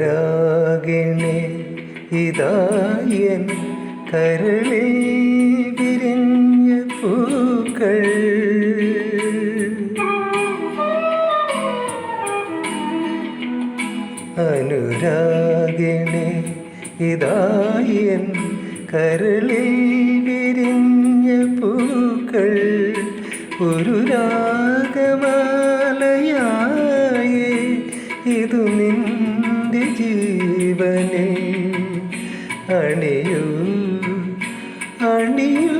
അനുരാഗിണി ഇതായൻ കരളിൽ വിരിഞ്ഞ പൂക്കൾ. അനുരാഗിണി ഇതായൻ കരളിൽ വിരിഞ്ഞ പൂക്കൾ. ഒരു രാഗമാലയായി ഇതു നിന്റെ ജീവനിൽ അണിയൂ അണിയൂ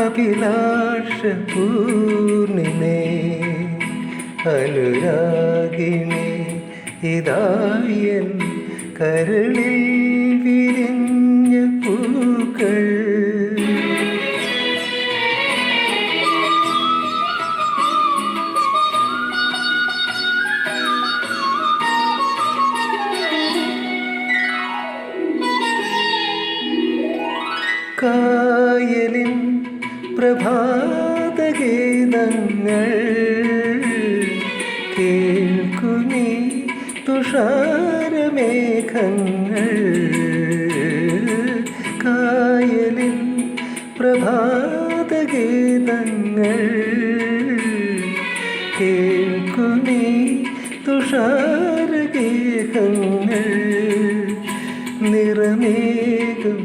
അഭിലാഷ പൂർണിമേ. അനുരാഗിണി ഇതായൻ കരളിൽ വിരിഞ്ഞ പൂക്കൾ. കായലിൻ പ്രഭാതഗീതങ്ങൾ കേൾക്കുമീ തുഷാരമേഘങ്ങൾ. കായലിൻ പ്രഭാതഗീതങ്ങൾ കേൾക്കുമീ തുഷാരഗീതങ്ങൾ. നിറമേകും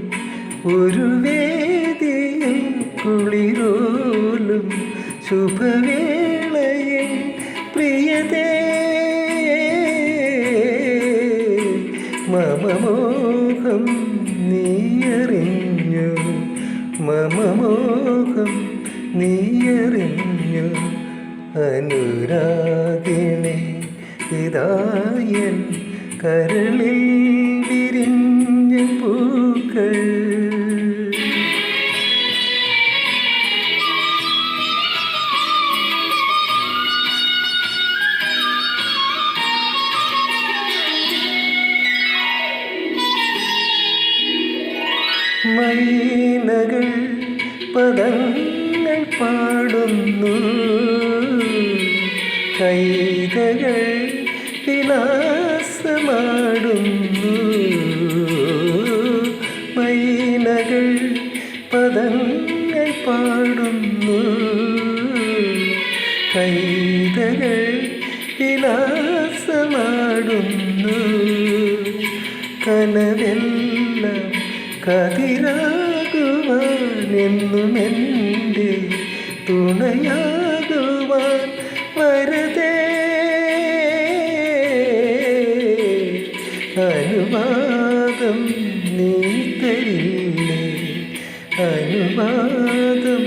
ഒരു വേദിയിൽ കുളിരോലും ശുഭവേളയിൽ പ്രിയതേ. മമമോഹം നീയറിഞ്ഞു മമമോഹം നീയറിഞ്ഞു. അനുരാഗിണി ഇതായൻ കരളിൽ വിരിഞ്ഞ പൂക്കൾ. മൈനകൾ പദങ്ങൾ പാടുന്നു, കൈതകൾ വിലാസമാടുന്നു. മൈനകൾ പദങ്ങൾ പാടുന്നു, കൈതകൾ വിലാസമാടുന്നു. കനവെല്ലാം കതിരാകുവാൻ എന്നുമെൻ്റെ തുണയാകുവാൻ വരതേ. അനുവാദം നീ തരില്ലേ, അനുവാദം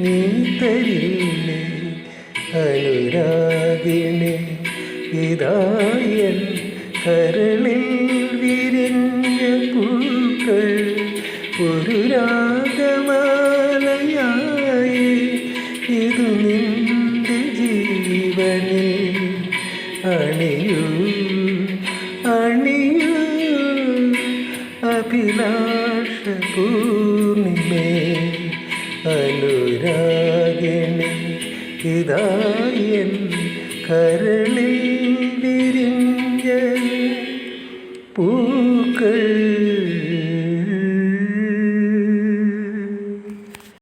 നീ തരില്ലേ. അനുരാഗിണി ഇതായൻ കരളിൽ വിരിഞ്ഞ പൂക്കൾ. ഒരു രാഗമാലയായി ഇതു നിന്റെ ജീവനിൽ അണിയൂ അണിയൂ അഭിലാഷ പൂർണിമേ. അനുരാഗിണി ഇതായൻ കരളിൽ വിരിഞ്ഞ പൂക്കൾ.